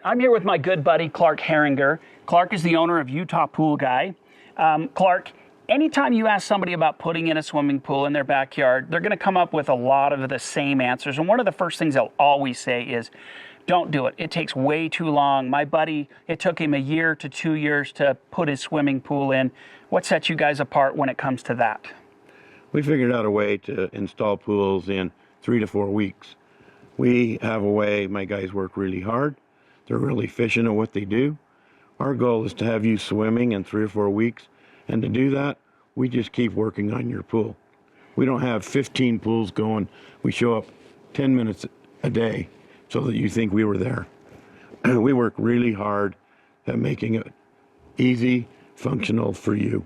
I'm here with my good buddy, Clark Herringer. Clark is the owner of Utah Pool Guy. Clark, anytime you ask somebody about putting in a swimming pool in their backyard, they're going to come up with a lot of the same answers. And one of the first things they'll always say is, don't do it. It takes way too long. My buddy, it took him 1 year to 2 years to put his swimming pool in. What sets you guys apart when it comes to that? We figured out a way to install pools in 3 to 4 weeks. We have a way, my guys work really hard. They're really efficient at what they do. Our goal is to have you swimming in 3 or 4 weeks. And to do that, we just keep working on your pool. We don't have 15 pools going. We show up 10 minutes a day so that you think we were there. We work really hard at making it easy, functional for you.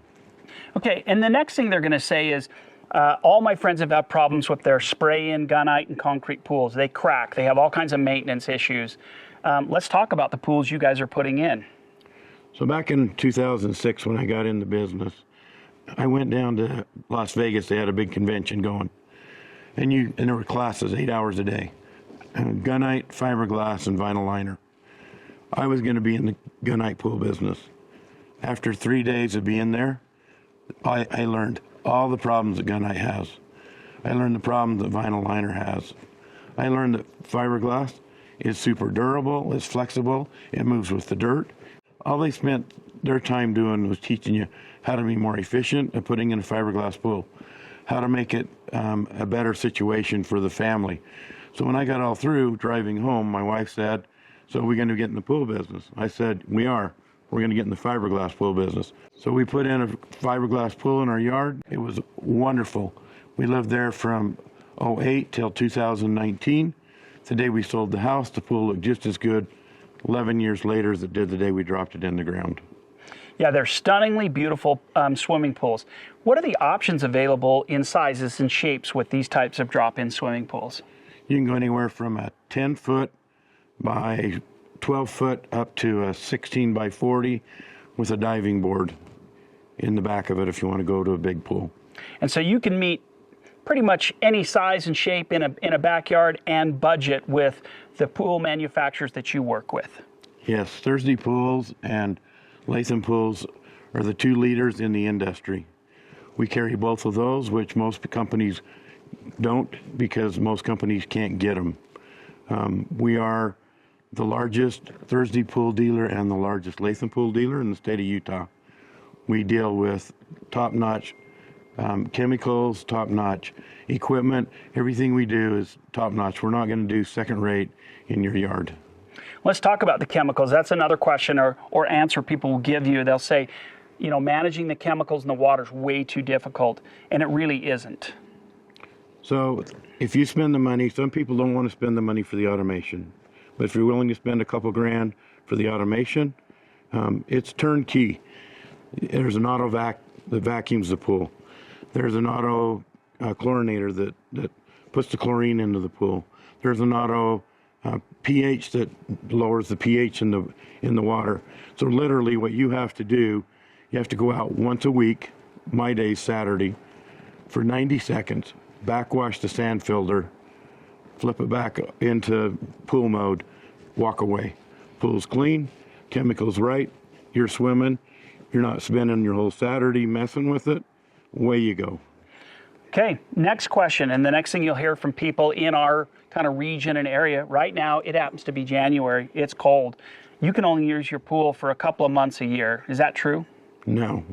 Okay, and the next thing they're going to say is, all my friends have had problems with their spray-in gunite and concrete pools. They crack. They have all kinds of maintenance issues. Let's talk about the pools you guys are putting in. So back in 2006, when I got in the business, I went down to Las Vegas. They had a big convention going, and there were classes 8 hours a day, gunite, fiberglass, and vinyl liner. I was going to be in the gunite pool business. After 3 days of being there, I learned all the problems that gunite has. I learned the problems that vinyl liner has. I learned that fiberglass is super durable, it's flexible, it moves with the dirt. All they spent their time doing was teaching you how to be more efficient at putting in a fiberglass pool, how to make it a better situation for the family. So when I got all through driving home, my wife said, "So are we going to get in the pool business?" I said, "We are. We're going to get in the fiberglass pool business." So we put in a fiberglass pool in our yard. It was wonderful. We lived there from 2008 till 2019. The day we sold the house, the pool looked just as good 11 years later as it did the day we dropped it in the ground. Yeah, they're stunningly beautiful swimming pools. What are the options available in sizes and shapes with these types of drop-in swimming pools? You can go anywhere from a 10-foot by 12-foot up to a 16 by 40 with a diving board in the back of it if you want to go to a big pool. And so you can meet pretty much any size and shape in a backyard and budget with the pool manufacturers that you work with. Yes, Thursday Pools and Latham Pools are the 2 leaders in the industry. We carry both of those, which most companies don't because most companies can't get them. We are the largest Thursday Pool dealer and the largest Latham Pool dealer in the state of Utah. We deal with top-notch chemicals, top-notch equipment. Everything we do is top-notch. We're not going to do second-rate in your yard. Let's talk about the chemicals. That's another question or answer people will give you. They'll say, you know, managing the chemicals in the water is way too difficult, and it really isn't. So if you spend the money, some people don't want to spend the money for the automation. But if you're willing to spend a couple grand for the automation, it's turnkey. There's an auto vac that vacuums the pool. There's an auto chlorinator that puts the chlorine into the pool. There's an auto pH that lowers the pH in the water. So literally what you have to do, you have to go out once a week, my day's Saturday, for 90 seconds, backwash the sand filter, flip it back into pool mode, walk away. Pool's clean, chemicals right, you're swimming, you're not spending your whole Saturday messing with it, away you go. Okay, next question, and the next thing you'll hear from people in our kind of region and area. Right now, it happens to be January, it's cold. You can only use your pool for a couple of months a year. Is that true? No.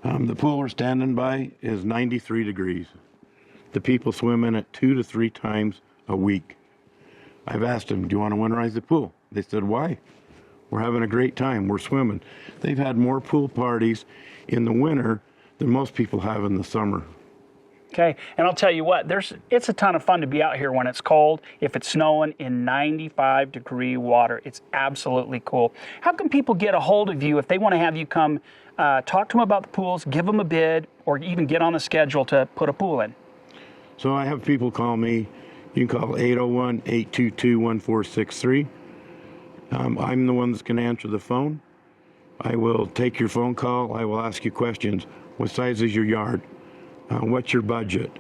The pool we're standing by is 93 degrees. The people swim in it 2 to 3 times a week. I've asked them, "Do you want to winterize the pool?" They said, "Why? We're having a great time. We're swimming." They've had more pool parties in the winter than most people have in the summer. Okay, and I'll tell you what, it's a ton of fun to be out here when it's cold. If it's snowing in 95-degree water, it's absolutely cool. How can people get a hold of you if they want to have you come talk to them about the pools, give them a bid, or even get on the schedule to put a pool in? So I have people call me. You can call 801-822-1463. I'm the one that's going to answer the phone. I will take your phone call. I will ask you questions. What size is your yard? What's your budget?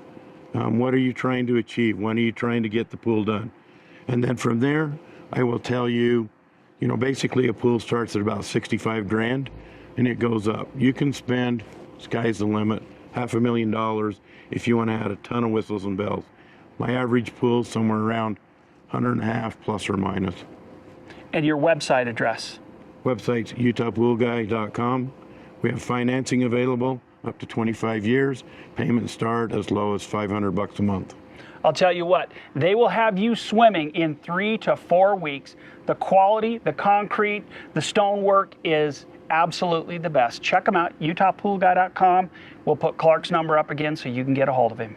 What are you trying to achieve? When are you trying to get the pool done? And then from there, I will tell you You know, basically a pool starts at about 65 grand and it goes up. You can spend, sky's the limit, $500,000 if you want to add a ton of whistles and bells. My average pool is somewhere around 150 plus or minus. And your website address? Website's utahpoolguy.com. We have financing available up to 25 years. Payments start as low as $500 a month. I'll tell you what, they will have you swimming in 3 to 4 weeks. The quality, the concrete, the stonework is absolutely the best. Check them out, utahpoolguy.com. We'll put Clark's number up again so you can get a hold of him.